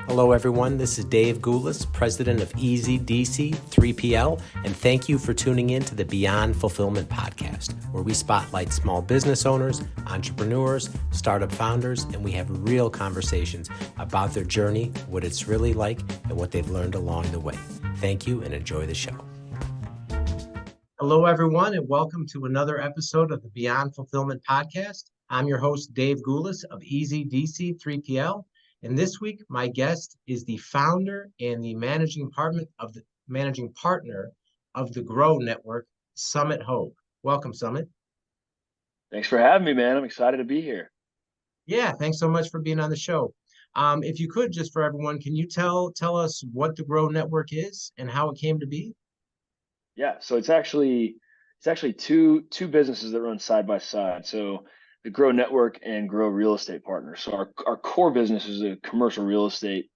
Hello, everyone. This is Dave Goulas, president of Easy DC 3PL, and thank you for tuning in to the Beyond Fulfillment podcast, where we spotlight small business owners, entrepreneurs, startup founders, and we have real conversations about their journey, what it's really like, and what they've learned along the way. Thank you and enjoy the show. Hello, everyone, and welcome to another episode of the Beyond Fulfillment podcast. I'm your host, Dave Goulas of Easy DC 3PL. And this week, my guest is the founder and the managing partner of the Grow Network, Summitt Hogue. Welcome, Summitt. Thanks for having me, man. I'm excited to be here. Yeah, thanks so much for being on the show. If you could, just for everyone, can you tell us what the Grow Network is and how it came to be? Yeah, so it's actually two businesses that run side by side. So the Grow Network and Grow Real Estate Partners. So our core business is a commercial real estate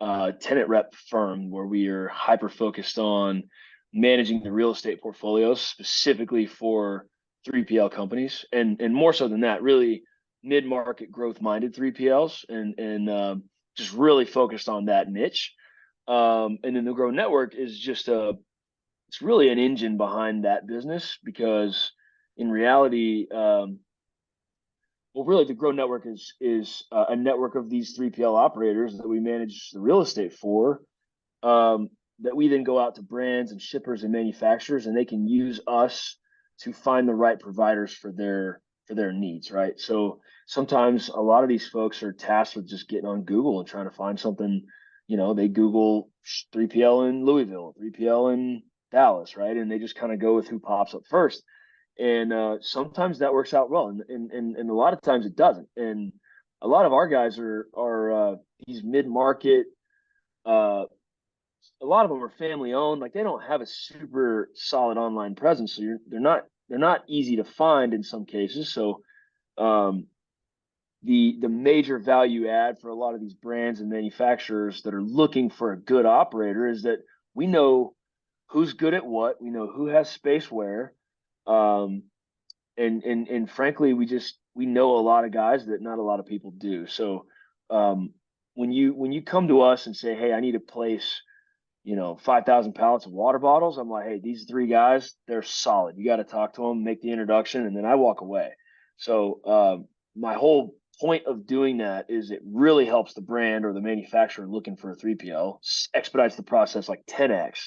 tenant rep firm where we are hyper focused on managing the real estate portfolios specifically for 3PL companies, and more so than that, really mid-market growth minded 3PLs, and just really focused on that niche. And then the Grow Network is it's really an engine behind that business because in reality, well, really, the Grow Network is a network of these 3PL operators that we manage the real estate for. That we then go out to brands and shippers and manufacturers, and they can use us to find the right providers for their needs, right? So sometimes a lot of these folks are tasked with just getting on Google and trying to find something. They Google 3PL in Louisville, 3PL in Dallas, right? And they just kind of go with who pops up first. And sometimes that works out well, and a lot of times it doesn't. And a lot of our guys are these mid market. A lot of them are family owned. Like they don't have a super solid online presence, so they're not easy to find in some cases. So um, the major value add for a lot of these brands and manufacturers that are looking for a good operator is that we know who's good at what, we know who has space where, um, and frankly, we know a lot of guys that not a lot of people do. So um, when you come to us and say, hey, I need to place 5,000 pallets of water bottles, I'm like, hey, these three guys, they're solid. You got to talk to them, make the introduction, and then I walk away. So my whole point of doing that is it really helps the brand or the manufacturer looking for a 3PL, expedites the process like 10x.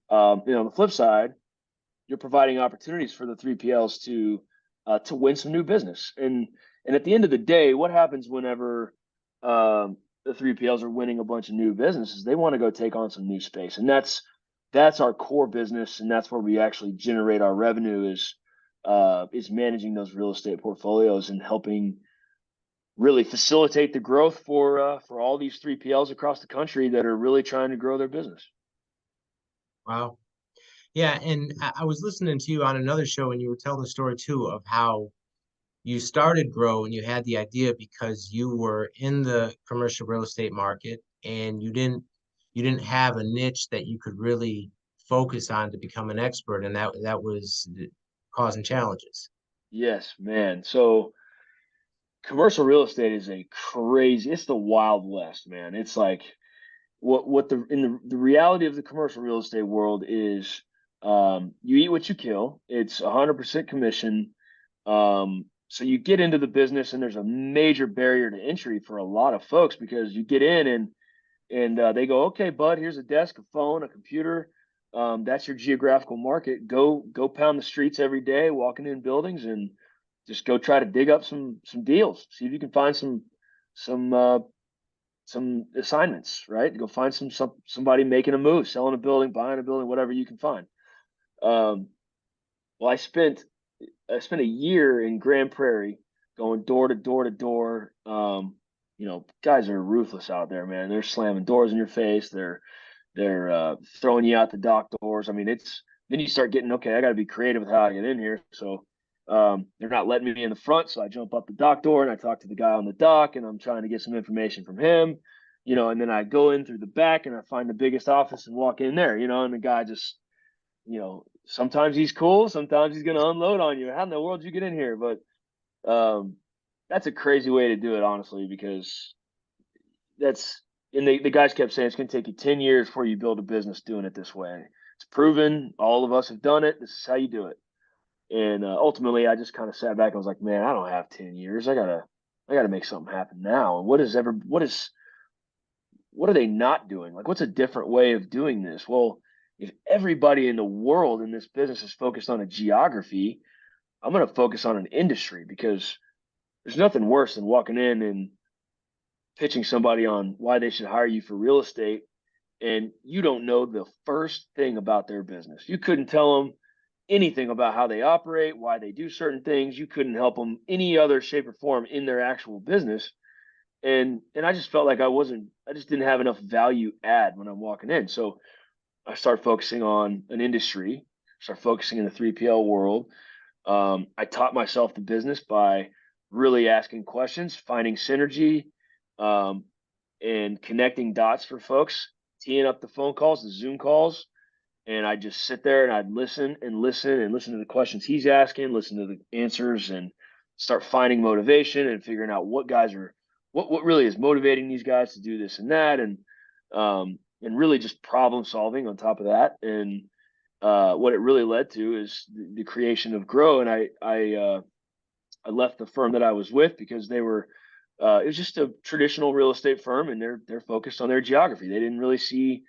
On the flip side, you're providing opportunities for the 3PLs to win some new business. And at the end of the day, what happens whenever the 3PLs are winning a bunch of new businesses? They want to go take on some new space, and that's our core business, and that's where we actually generate our revenue is managing those real estate portfolios and helping really facilitate the growth for all these 3PLs across the country that are really trying to grow their business. Wow. Yeah, and I was listening to you on another show, and you were telling the story too of how you started Grow and you had the idea because you were in the commercial real estate market and you didn't have a niche that you could really focus on to become an expert, and that was causing challenges. Yes, man. So commercial real estate is it's the wild west, man. It's like what the reality of the commercial real estate world is, you eat what you kill. It's 100% commission. So you get into the business and there's a major barrier to entry for a lot of folks because you get in and they go, okay, bud, here's a desk, a phone, a computer. That's your geographical market. Go pound the streets every day, walking in buildings, and just go try to dig up some deals. See if you can find some some assignments, right? Go find somebody making a move, selling a building, buying a building, whatever you can find. Um, well, I spent a year in Grand Prairie going door to door to door. Guys are ruthless out there, man. They're slamming doors in your face. They're throwing you out the dock doors. I mean, it's then you start getting, okay, I got to be creative with how I get in here. So they're not letting me in the front, so I jump up the dock door and I talk to the guy on the dock, and I'm trying to get some information from him. And then I go in through the back and I find the biggest office and walk in there. And the guy just, sometimes he's cool, sometimes he's going to unload on you. How in the world did you get in here? But um, that's a crazy way to do it, honestly, because that's and the guys kept saying it's going to take you 10 years before you build a business doing it this way. It's proven. All of us have done it. This is how you do it. And ultimately, I just kind of sat back and was like, man, I don't have 10 years. I gotta make something happen now. And what are they not doing? Like, what's a different way of doing this? Well, if everybody in the world in this business is focused on a geography, I'm going to focus on an industry, because there's nothing worse than walking in and pitching somebody on why they should hire you for real estate, and you don't know the first thing about their business. You couldn't tell them anything about how they operate, why they do certain things. You couldn't help them any other shape or form in their actual business. And I just felt like I just didn't have enough value add when I'm walking in. So I started focusing on an industry, start focusing in the 3PL world. I taught myself the business by really asking questions, finding synergy, um, and connecting dots for folks, teeing up the phone calls, the Zoom calls. And I just sit there and I'd listen and listen and listen to the questions he's asking, listen to the answers, and start finding motivation and figuring out what really is motivating these guys to do this and that, and really just problem solving on top of that. And what it really led to is the creation of Grow. And I left the firm that I was with because it was just a traditional real estate firm, and they're focused on their geography.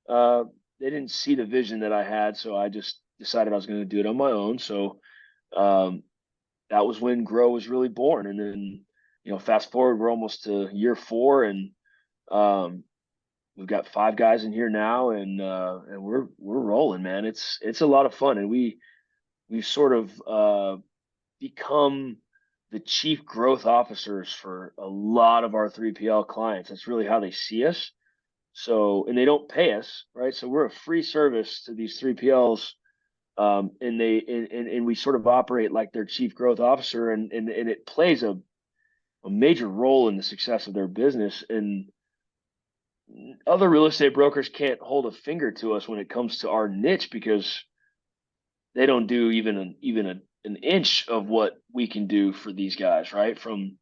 Uh, they didn't see the vision that I had, so I just decided I was going to do it on my own. So um, that was when Grow was really born. And then, fast forward, we're almost to year 4, and um, we've got 5 guys in here now, and we're rolling, man. It's a lot of fun, and we've sort of become the chief growth officers for a lot of our 3PL clients. That's really how they see us. So, and they don't pay us, right? So we're a free service to these 3PLs, and we sort of operate like their chief growth officer, and it plays a major role in the success of their business. And other real estate brokers can't hold a finger to us when it comes to our niche, because they don't do an inch of what we can do for these guys, right? From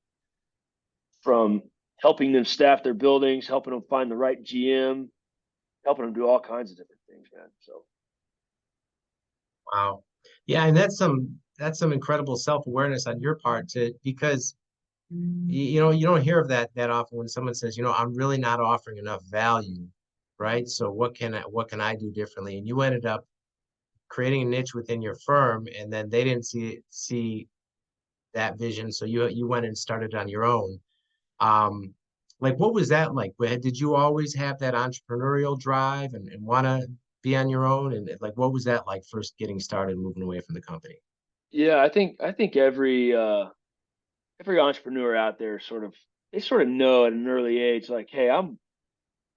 helping them staff their buildings, helping them find the right GM, helping them do all kinds of different things, man. So Wow. Yeah, and that's some incredible self-awareness on your part, because you don't hear of that often when someone says, I'm really not offering enough value, right? So what can I do differently? And you ended up creating a niche within your firm, and then they didn't see that vision, so you went and started on your own. Um, like, what was that like? Did you always have that entrepreneurial drive and want to be on your own? And like, what was that like first getting started, moving away from the company? yeah, I think every entrepreneur out there they sort of know at an early age, like, hey,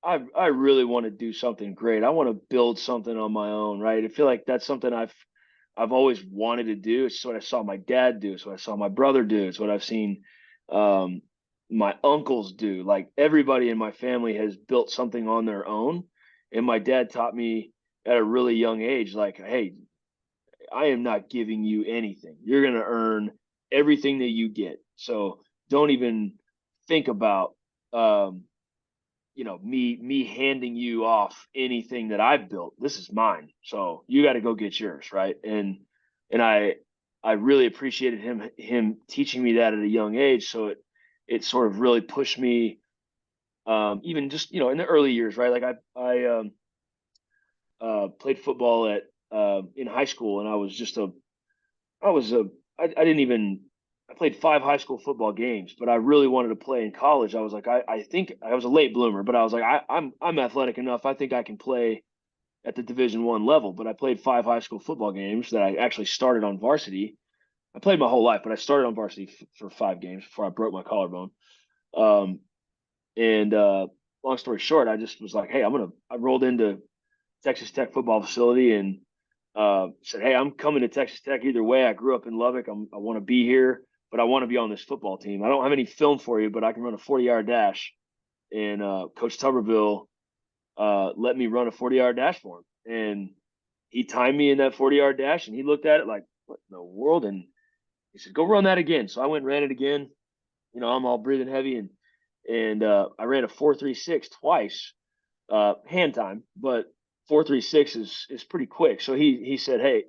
I really want to do something great. I want to build something on my own, right? I feel like that's something I've always wanted to do. It's what I saw my dad do. It's what I saw my brother do. It's what I've seen um, my uncles do. Like, everybody in my family has built something on their own, and my dad taught me at a really young age, like, hey, I am not giving you anything. You're going to earn everything that you get. So don't even think about, um, me handing you off anything that I've built. This is mine. So you got to go get yours, right? And I really appreciated him teaching me that at a young age. So it sort of really pushed me, even just in the early years, right? Like I played football at in high school, and I was a I didn't even I played 5 high school football games, but I really wanted to play in college. I was like, I think I was a late bloomer, but I was like, I'm athletic enough. I think I can play at the Division 1 level. But I played 5 high school football games that I actually started on varsity. I played my whole life, but I started on varsity for 5 games before I broke my collarbone. Um, and long story short, I just was like, hey, I rolled into Texas Tech football facility and said, "Hey, I'm coming to Texas Tech either way. I grew up in Lubbock. I want to be here, but I want to be on this football team. I don't have any film for you, but I can run a 40-yard dash." And Coach Tuberville let me run a 40-yard dash for him, and he timed me in that 40-yard dash, and he looked at it like, "What in the world?" And he said, "Go run that again." So I went and ran it again. I'm all breathing heavy, and and I ran a 4.36 twice, hand time, but 4.36 is pretty quick. So he said, "Hey,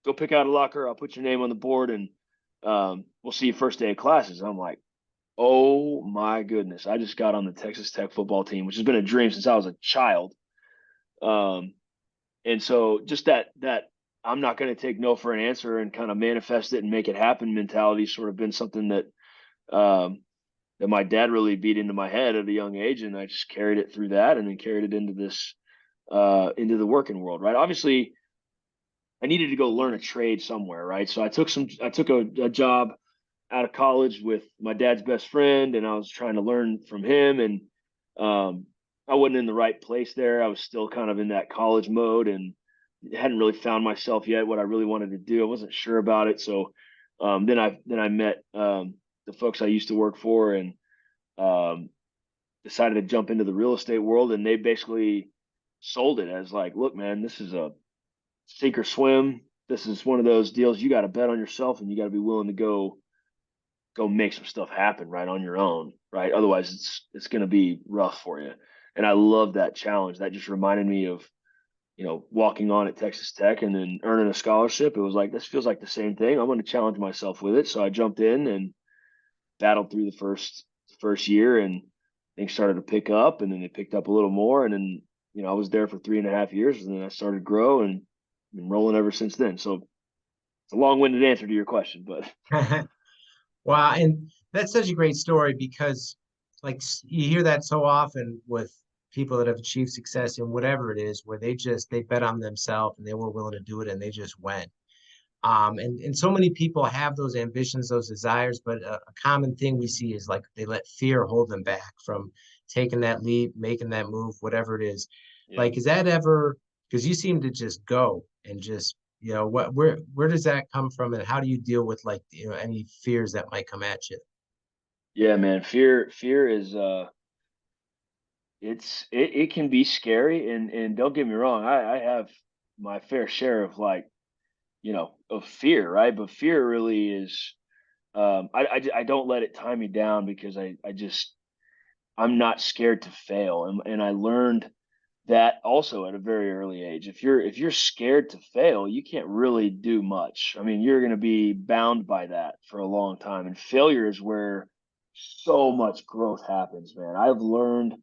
go pick out a locker. I'll put your name on the board, and we'll see you first day of classes." I'm like, "Oh my goodness!" I just got on the Texas Tech football team, which has been a dream since I was a child. Um, and so just that I'm not going to take no for an answer and kind of manifest it and make it happen mentality sort of been something um, that my dad really beat into my head at a young age, and I just carried it through that, and then carried it into this into the working world. Right? Obviously, I needed to go learn a trade somewhere. Right? So I took a job out of college with my dad's best friend, and I was trying to learn from him, and um, I wasn't in the right place there. I was still kind of in that college mode and hadn't really found myself yet what I really wanted to do. I wasn't sure about it. So then I met the folks I used to work for, and um, decided to jump into the real estate world, and they basically sold it as like, look, man, this is a sink or swim. This is one of those deals you got to bet on yourself, and you got to be willing to go make some stuff happen right on your own, right? Otherwise, it's going to be rough for you. And I love that challenge. That just reminded me of walking on at Texas Tech and then earning a scholarship. It was like, this feels like the same thing. I'm going to challenge myself with it. So I jumped in and battled through the first year, and things started to pick up, and then they picked up a little more, and then I was there for 3.5 years, and then I started to grow and been rolling ever since then. So it's a long-winded answer to your question, but Wow, and that's such a great story because, like, you hear that so often with people that have achieved success in whatever it is, where they bet on themselves and they were willing to do it and they just went. And so many people have those ambitions, those desires, but a common thing we see is like they let fear hold them back from taking that leap, making that move, whatever it is. yeah. Like, is that ever, because you seem to just go and just, where does that come from, and how do you deal with, like, any fears that might come at you? Yeah, man. Fear is it can be scary, and don't get me wrong, I have my fair share of like, of fear, right? But fear really is I don't let it tie me down because I'm not scared to fail. And I learned that also at a very early age. If you're scared to fail, you can't really do much. I mean, you're going to be bound by that for a long time. And failure is where so much growth happens, man. I've learned,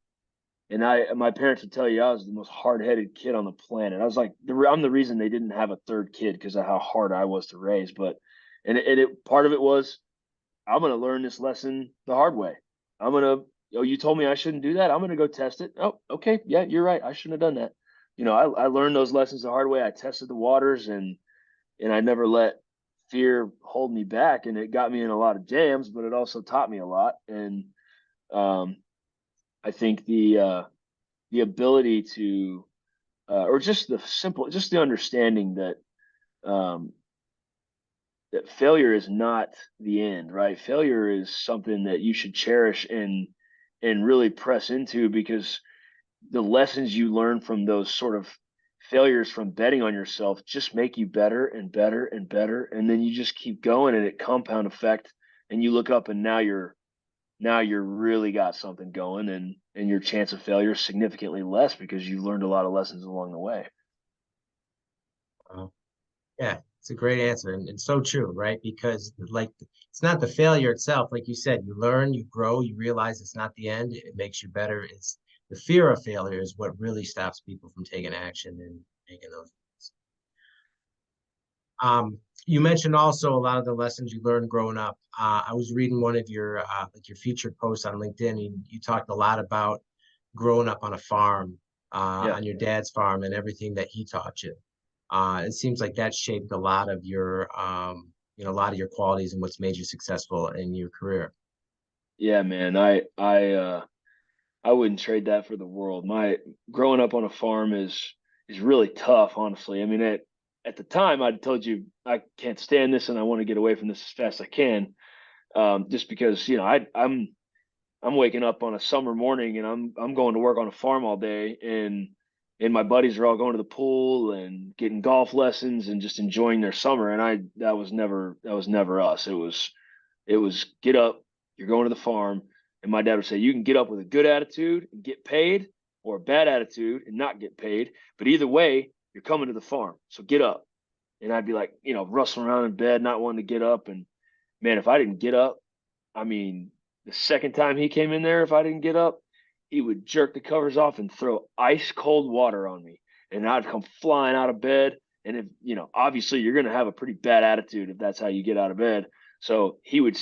and my parents would tell you I was the most hard-headed kid on the planet. I was like, I'm the reason they didn't have a third kid because of how hard I was to raise. But part of it was, I'm going to learn this lesson the hard way. I'm going to, oh, you told me I shouldn't do that. I'm going to go test it. Oh, okay. Yeah, you're right. I shouldn't have done that. I learned those lessons the hard way. I tested the waters, and I never let fear hold me back. And it got me in a lot of jams, but it also taught me a lot. And um, I think the ability to, or just the understanding um, that failure is not the end, right? Failure is something that you should cherish and really press into, because the lessons you learn from those sort of failures from betting on yourself just make you better and better and better, and then you just keep going, and it compound effect, and you look up, and now you're really got something going, and your chance of failure is significantly less because you learned a lot of lessons along the way. Yeah, it's a great answer, and so true, right? Because, like, it's not the failure itself, like you said. You learn, you grow, you realize it's not the end. It makes you better. It's the fear of failure is what really stops people from taking action and making those. You mentioned also a lot of the lessons you learned growing up. I was reading one of your like your featured posts on LinkedIn, and you talked a lot about growing up on a farm, Yeah. on your dad's farm, and everything that he taught you. It seems like that shaped a lot of your, a lot of your qualities and what's made you successful in your career. Yeah, man. I wouldn't trade that for the world. My growing up on a farm is really tough, honestly. I mean, at the time, I told you I can't stand this and I want to get away from this as fast as I can. Just because I'm waking up on a summer morning, and I'm going to work on a farm all day, and my buddies are all going to the pool and getting golf lessons and just enjoying their summer. And that was never us. It was get up, you're going to the farm. And my dad would say, you can get up with a good attitude and get paid, or a bad attitude and not get paid. But either way, you're coming to the farm. So get up. And I'd be like, rustling around in bed, not wanting to get up. And man, if I didn't get up, I mean, the second time he came in there, if I didn't get up, he would jerk the covers off and throw ice cold water on me. And I'd come flying out of bed. And if, obviously you're going to have a pretty bad attitude if that's how you get out of bed. So he would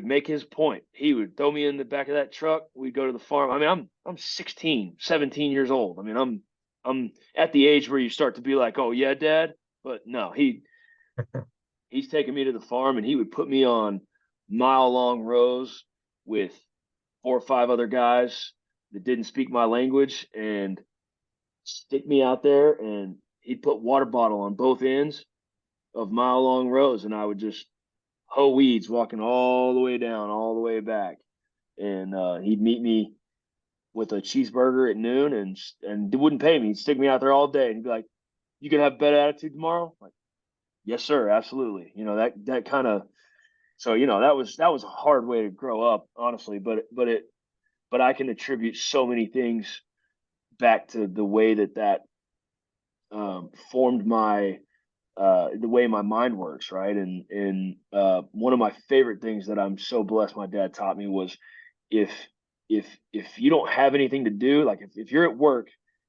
make his point. He would throw me in the back of that truck. We'd go to the farm. I mean, I'm 16, 17 years old. I mean, I'm at the age where you start to be like, oh yeah, Dad. But no, he's taking me to the farm, and he would put me on mile-long rows with 4 or 5 other guys that didn't speak my language, and stick me out there, and he'd put water bottle on both ends of mile-long rows, and I would just hoe weeds walking all the way down, all the way back. And he'd meet me with a cheeseburger at noon, and wouldn't pay me. He'd stick me out there all day and be like, you can have a better attitude tomorrow? Like, yes, sir, absolutely. That kind of, so that was a hard way to grow up, honestly, but I can attribute so many things back to the way that formed the way my mind works, right? And one of my favorite things that I'm so blessed my dad taught me was, if you don't have anything to do, like if you're at work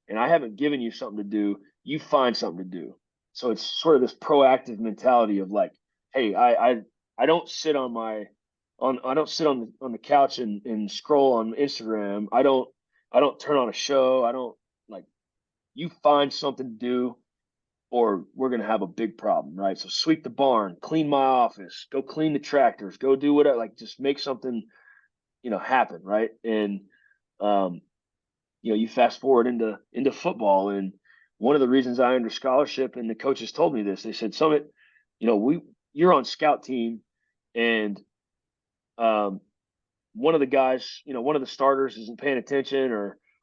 and I haven't given you something to do, you find something to do. So it's sort of this proactive mentality of like, hey, I don't sit on the couch and scroll on Instagram. I don't turn on a show. I don't, like, you find something to do, or we're going to have a big problem, right? So sweep the barn, clean my office, go clean the tractors, go do whatever, like just make something, happen, right? And you fast forward into football, and one of the reasons I under scholarship, and the coaches told me this, they said, Summitt, you're on scout team, and one of the guys, one of the starters isn't paying attention,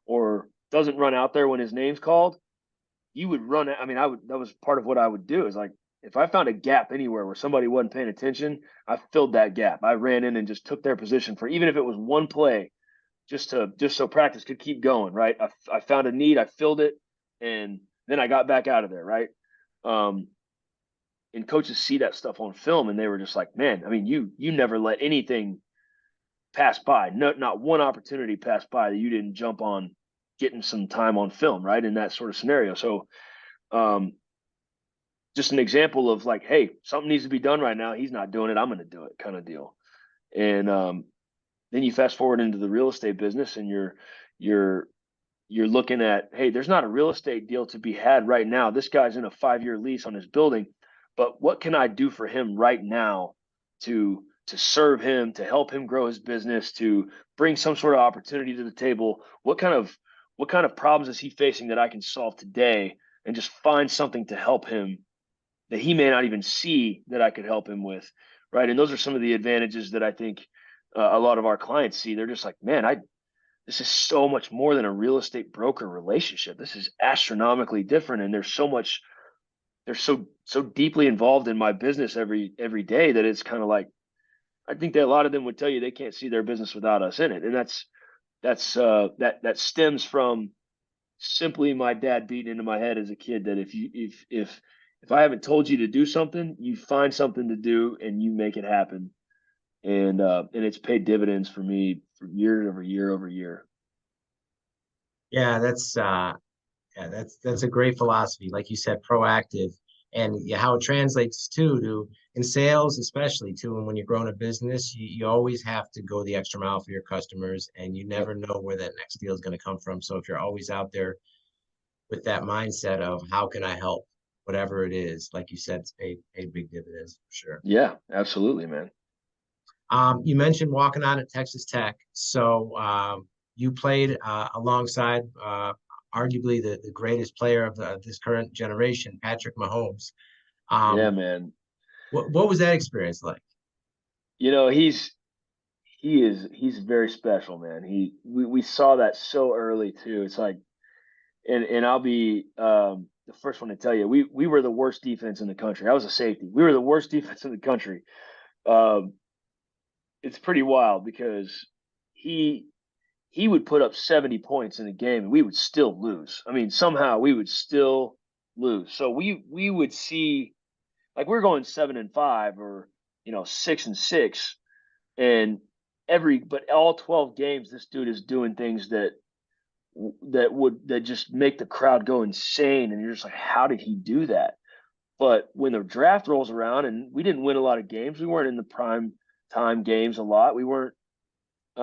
or doesn't run out there when his name's called. You would run. I mean, that was part of what I would do, is like, if I found a gap anywhere where somebody wasn't paying attention, I filled that gap. I ran in and just took their position for, even if it was one play, just so practice could keep going, right? I found a need, I filled it, and then I got back out of there, right? And coaches see that stuff on film, and they were just like, man, I mean, you never let anything pass by. No, not one opportunity passed by that you didn't jump on getting some time on film, right? In that sort of scenario. So just an example of like, hey, something needs to be done right now. He's not doing it, I'm going to do it, kind of deal. And then you fast forward into the real estate business, and you're looking at, hey, there's not a real estate deal to be had right now. This guy's in a 5-year lease on his building, but what can I do for him right now to serve him, to help him grow his business, to bring some sort of opportunity to the table? What kind of problems is he facing that I can solve today, and just find something to help him that he may not even see that I could help him with, right? And those are some of the advantages that I think a lot of our clients see. They're just like, man, this is so much more than a real estate broker relationship. This is astronomically different, and they're so deeply involved in my business every day that it's kind of like, I think that a lot of them would tell you they can't see their business without us in it, and that stems from simply my dad beating into my head as a kid that if I haven't told you to do something, you find something to do and you make it happen. And it's paid dividends for me for year over year over year. Yeah, that's a great philosophy. Like you said, proactive, and yeah, how it translates to in sales, especially too. And when you're growing a business, you always have to go the extra mile for your customers, and you never know where that next deal is going to come from. So if you're always out there with that mindset of how can I help, whatever it is, like you said, it's paid big dividends for sure. Yeah, absolutely, man. You mentioned walking on at Texas Tech. So you played alongside arguably the greatest player of this current generation, Patrick Mahomes. Yeah, man. What was that experience like? He's very special, man. We saw that so early too. It's like, and I'll be the first one to tell you, we were the worst defense in the country. I was a safety. We were the worst defense in the country. It's pretty wild because he would put up 70 points in a game and we would still lose. I mean, somehow we would still lose. So we would see, like, we're going 7-5 or 6-6, and but all 12 games this dude is doing things that just make the crowd go insane, and you're just like, how did he do that? But when the draft rolls around, and we didn't win a lot of games, we weren't in the prime time games a lot. We weren't.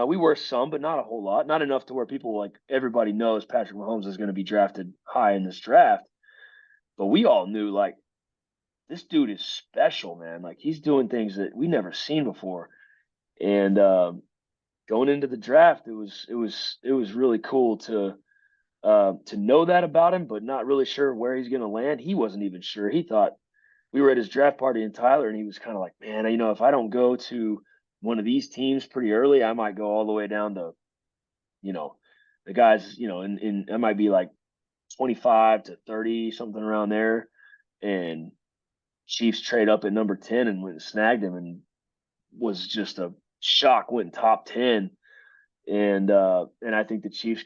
We were some, but not a whole lot. Not enough to where people, like, everybody knows Patrick Mahomes is going to be drafted high in this draft. But we all knew, like, this dude is special, man. Like, he's doing things that we never seen before. And going into the draft, it was really cool to know that about him, but not really sure where he's going to land. He wasn't even sure. He thought, we were at his draft party in Tyler, and he was kind of like, man, if I don't go to one of these teams pretty early, I might go all the way down to, the guys, and I might be like 25 to 30, something around there. And Chiefs trade up at number 10 and went and snagged him, and was just a shock, went top 10. And I think the Chiefs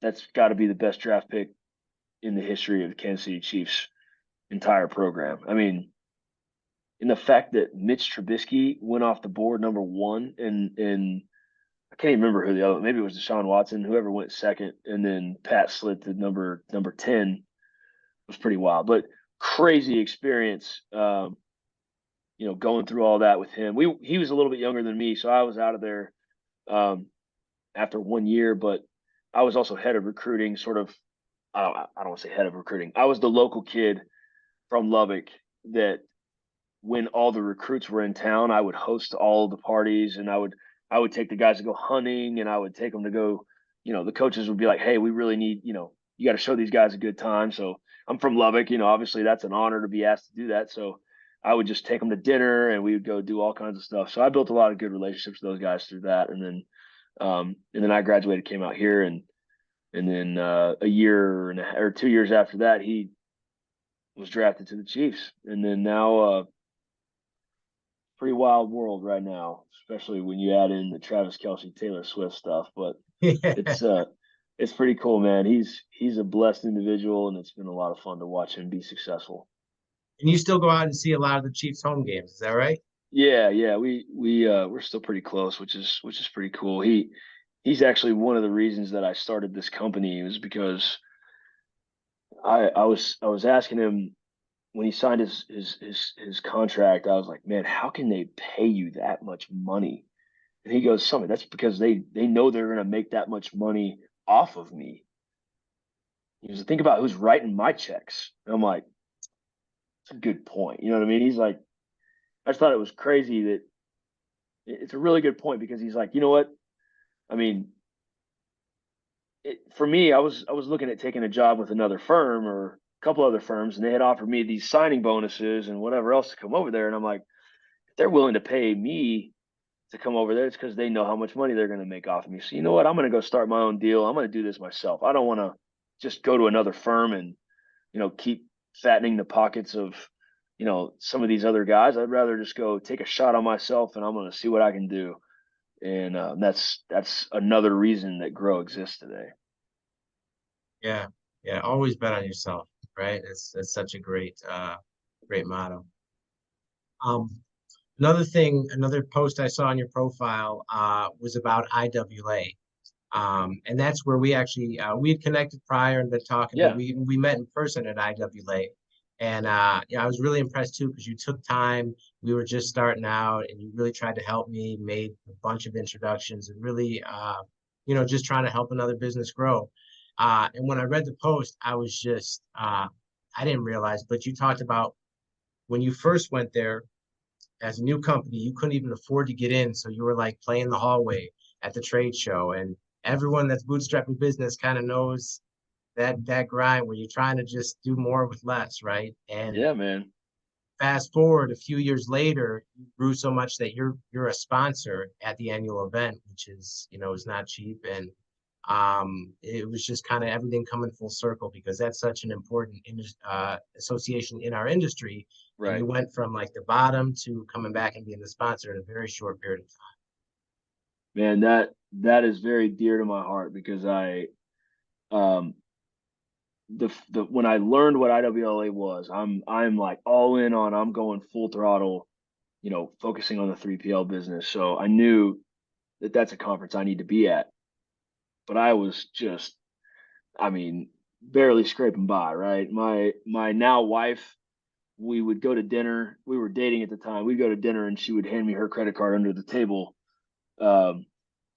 that's got to be the best draft pick in the history of the Kansas City Chiefs entire program. I mean, in the fact that Mitch Trubisky went off the board number 1, and I can't even remember who the other, maybe it was Deshaun Watson, whoever went second, and then Pat slid to number 10, was pretty wild. But crazy experience, going through all that with him. He was a little bit younger than me, so I was out of there after 1 year, but I was also head of recruiting, sort of. I don't want to say head of recruiting. I was the local kid from Lubbock that, when all the recruits were in town, I would host all the parties, and I would take the guys to go hunting, and I would take them to go, the coaches would be like, hey, we really need, you got to show these guys a good time. So I'm from Lubbock, obviously that's an honor to be asked to do that. So I would just take them to dinner, and we would go do all kinds of stuff. So I built a lot of good relationships with those guys through that. And then I graduated, came out here, and then a year or 2 years after that, he was drafted to the Chiefs. And then now, pretty wild world right now, especially when you add in the Travis Kelce, Taylor Swift stuff. But it's pretty cool, man. He's a blessed individual, and it's been a lot of fun to watch him be successful. And you still go out and see a lot of the Chiefs home games, is that right? Yeah. We're still pretty close, which is pretty cool. He's actually one of the reasons that I started this company, was because I was asking him, when he signed his contract, I was like, man, how can they pay you that much money? And he goes, Summitt, that's because they know they're going to make that much money off of me. He goes, think about who's writing my checks. And I'm like, that's a good point. You know what I mean? He's like, I just thought it was crazy that it's a really good point, because he's like, you know what? I mean, for me, I was looking at taking a job with another firm or a couple other firms, and they had offered me these signing bonuses and whatever else to come over there. And I'm like, if they're willing to pay me to come over there, it's because they know how much money they're going to make off of me. So, you know what? I'm going to go start my own deal. I'm going to do this myself. I don't want to just go to another firm and, keep fattening the pockets of, some of these other guys. I'd rather just go take a shot on myself, and I'm going to see what I can do. And that's another reason that Grow exists today. Yeah. Always bet on yourself, right? It's such a great motto. Another post I saw on your profile was about IWA. And that's where we actually we had connected prior and been talking, Yeah. but we met in person at IWA. And I was really impressed too, because you took time. We were just starting out, and you really tried to help me, made a bunch of introductions, and really just trying to help another business grow. And when I read the post, I was just I didn't realize, but you talked about when you first went there as a new company, you couldn't even afford to get in. So you were like playing the hallway at the trade show. And everyone that's bootstrapping business kind of knows that grind where you're trying to just do more with less, right? And Yeah, man. fast forward a few years later, you grew so much that you're a sponsor at the annual event, which is not cheap. And it was just kind of everything coming full circle, because that's such an important association in our industry. Right. And you went from like the bottom to coming back and being the sponsor in a very short period of time. Man, that is very dear to my heart because um the when I learned what IWLA was, I'm like all in on I'm going full throttle, focusing on the 3PL business. So I knew that that's a conference I need to be at, but I was just, I mean, barely scraping by, right? My now wife, we would go to dinner. We were dating at the time. We'd go to dinner and she would hand me her credit card under the table, um,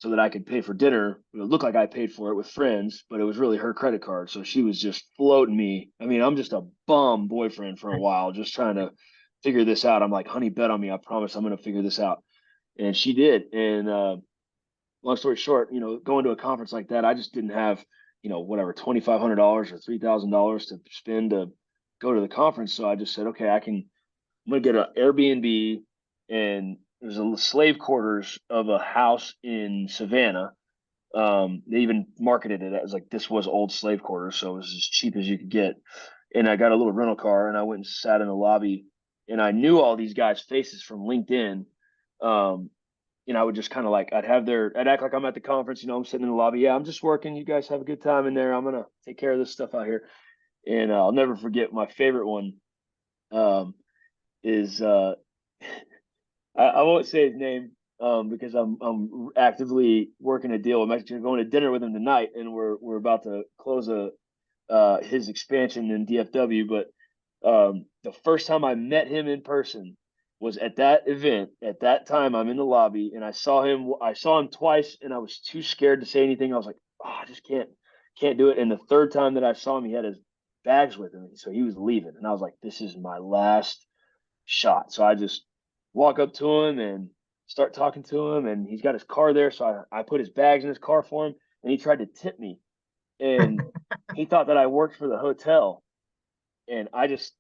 so that I could pay for dinner. It would look like I paid for it with friends, but it was really her credit card. So she was just floating me. I mean, I'm just a bum boyfriend for a while, just trying to figure this out. I'm like, honey, bet on me. I promise I'm going to figure this out. And she did. And long story short, going to a conference like that, I just didn't have, whatever, $2,500 or $3,000 to spend to go to the conference. So I just said, okay, I'm gonna get an Airbnb, and there's a slave quarters of a house in Savannah. They even marketed it as like this was old slave quarters, so it was as cheap as you could get. And I got a little rental car, and I went and sat in the lobby, and I knew all these guys' faces from LinkedIn. Um, I would just kind of like I'd act like I'm at the conference. I'm sitting in the lobby. Yeah, I'm just working. You guys have a good time in there. I'm gonna take care of this stuff out here. And I'll never forget my favorite one. Um, is I won't say his name, because I'm actively working a deal. I'm actually going to dinner with him tonight, and we're about to close his expansion in DFW. But the first time I met him in person was at that event. At that time, I'm in the lobby, and I saw him. I saw him twice, and I was too scared to say anything. I was like, oh, I just can't do it. And the third time that I saw him, he had his bags with him, so he was leaving, and I was like, this is my last shot. So I just walk up to him and start talking to him, and he's got his car there. So I put his bags in his car for him, and he tried to tip me, and he thought that I worked for the hotel. And I just,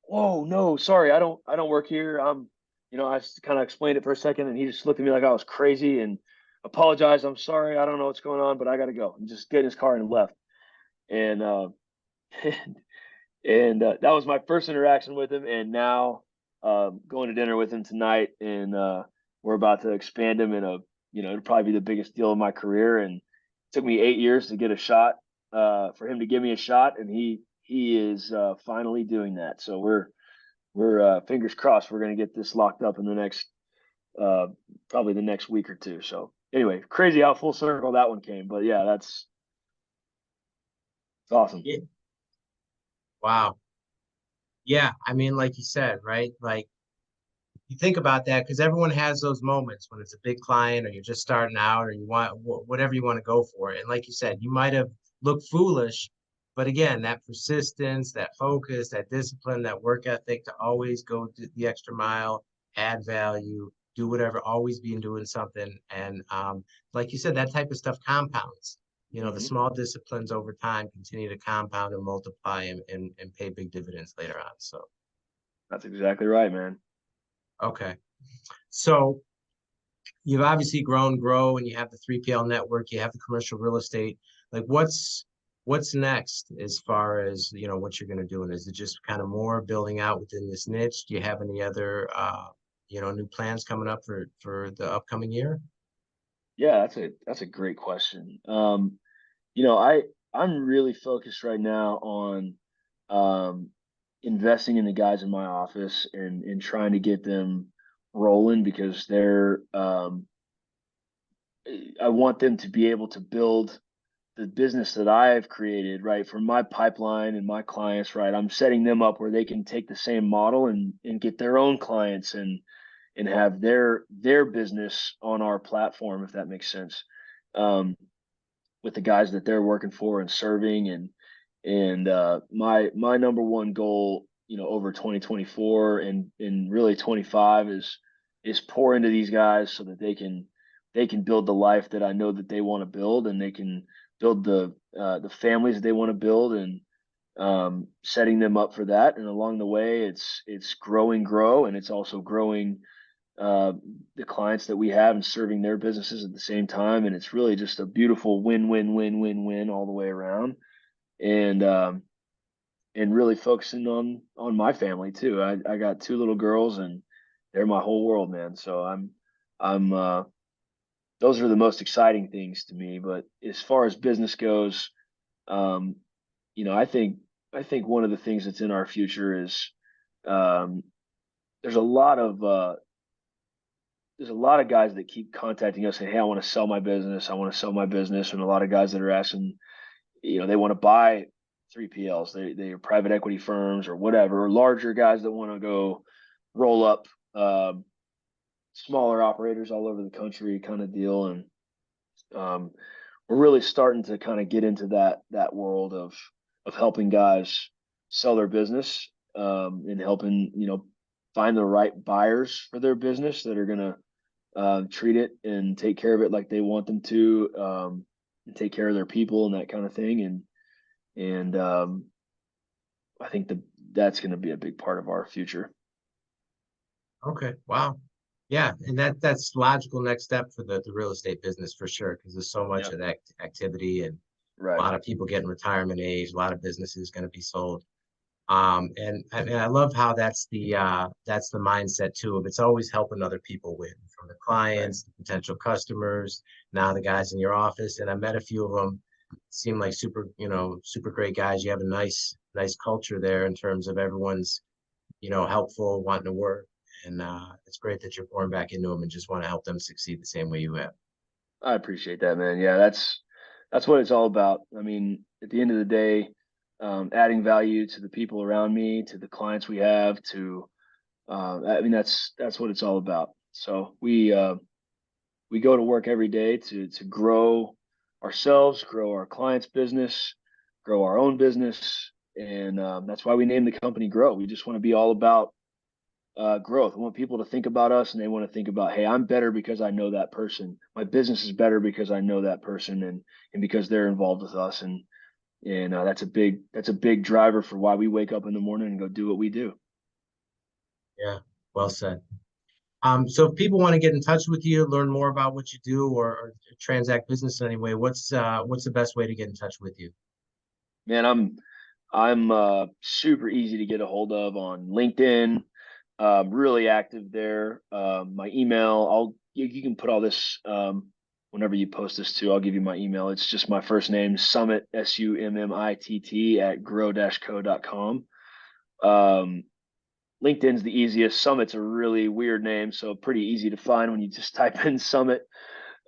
whoa, no, sorry, I don't work here. I kind of explained it for a second, and he just looked at me like I was crazy and apologized. I'm sorry, I don't know what's going on, but I got to go. And just get in his car and left. And that was my first interaction with him. And now, going to dinner with him tonight, and we're about to expand him in it'll probably be the biggest deal of my career. And it took me 8 years to get a shot, for him to give me a shot, and he is finally doing that. So we're fingers crossed we're going to get this locked up in the next, uh, probably the next week or two. So anyway, crazy how full circle that one came. But yeah, it's awesome. Yeah. Wow. Yeah. I mean, like you said, right? Like you think about that because everyone has those moments when it's a big client or you're just starting out or you want whatever you want to go for. And like you said, you might have looked foolish, but again, that persistence, that focus, that discipline, that work ethic to always go the extra mile, add value, do whatever, always be doing something. And like you said, that type of stuff compounds. The Hmm. small disciplines over time continue to compound and multiply and pay big dividends later on. So, That's exactly right, man. okay. So you've obviously grow, and you have the 3PL network, you have the commercial real estate. Like what's next as far as, what you're going to do? And is it just kind of more building out within this niche? Do you have any other, new plans coming up for the upcoming year? Yeah, that's a great question. You know, I I'm really focused right now on, um, investing in the guys in my office, and trying to get them rolling because I want them to be able to build the business that I've created, right, for my pipeline and my clients, right. I'm setting them up where they can take the same model and get their own clients, and have their business on our platform, if that makes sense. Um, with the guys that they're working for and serving, and my number one goal, over 2024 and really 25, is pour into these guys so that they can build the life that I know that they want to build, and they can build the families that they want to build, and setting them up for that. And along the way, it's grow, and it's also growing, uh, the clients that we have and serving their businesses at the same time. And it's really just a beautiful win all the way around. And really focusing on my family too. I got two little girls, and they're my whole world, man. So I'm those are the most exciting things to me. But as far as business goes, you know, I think one of the things that's in our future is um, there's a lot of guys that keep contacting us saying, "Hey, I want to sell my business. I want to sell my business," and a lot of guys that are asking, you know, they want to buy 3PLs. They are private equity firms or whatever, or larger guys that want to go roll up smaller operators all over the country, kind of deal. And um, we're really starting to kind of get into that world of helping guys sell their business, and helping, you know, find the right buyers for their business that are gonna treat it and take care of it like they want them to, and take care of their people and that kind of thing. And I think that's going to be a big part of our future. Okay. Wow. Yeah, and that's logical next step for the real estate business for sure, because there's so much Yeah. of that activity and a Right. lot of people getting retirement age, a lot of businesses going to be sold. And I love how that's the mindset too of it's always helping other people win, from the Right. clients, the potential customers, now the guys in your office. And I met a few of them, seem like super, super great guys. You have a nice culture there in terms of everyone's, helpful, wanting to work. And it's great that you're pouring back into them and just want to help them succeed the same way you have. I appreciate that, man. Yeah, that's what it's all about. I mean, at the end of the day, adding value to the people around me, to the clients we have, to I mean, that's what it's all about. So we go to work every day to grow ourselves, grow our clients' business, grow our own business, and that's why we named the company Grow. We just want to be all about growth. I want people to think about us, and they want to think about, hey, I'm better because I know that person. My business is better because I know that person, and because they're involved with us, and that's a big driver for why we wake up in the morning and go do what we do. Yeah, well said. So if people want to get in touch with you, learn more about what you do, or transact business in any way, what's the best way to get in touch with you? Man, I'm super easy to get a hold of on LinkedIn. Really active there. My email, you can put all this whenever you post this too. I'll give you my email. It's just my first name, Summitt, Summitt at grow-co.com. LinkedIn's the easiest. Summit's a really weird name, so pretty easy to find when you just type in Summitt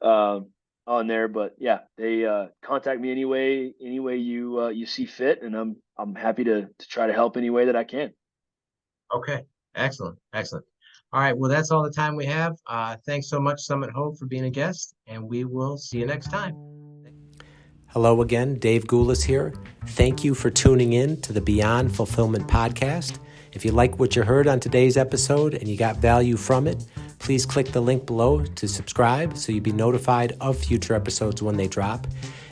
on there. But yeah, they contact me any way you see fit, and I'm happy to try to help any way that I can. Okay, excellent, excellent. All right, well, that's all the time we have. Thanks so much, Summitt Hogue, for being a guest, and we will see you next time. Hello again, Dave Goulas here. Thank you for tuning in to the Beyond Fulfillment podcast. If you like what you heard on today's episode and you got value from it, please click the link below to subscribe so you'll be notified of future episodes when they drop.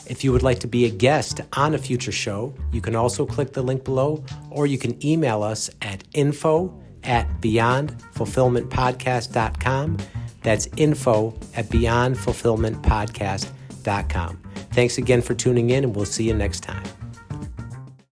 If you would like to be a guest on a future show, you can also click the link below, or you can email us at info@beyondfulfillmentpodcast.com. That's info@beyondfulfillmentpodcast.com. Thanks again for tuning in, and we'll see you next time.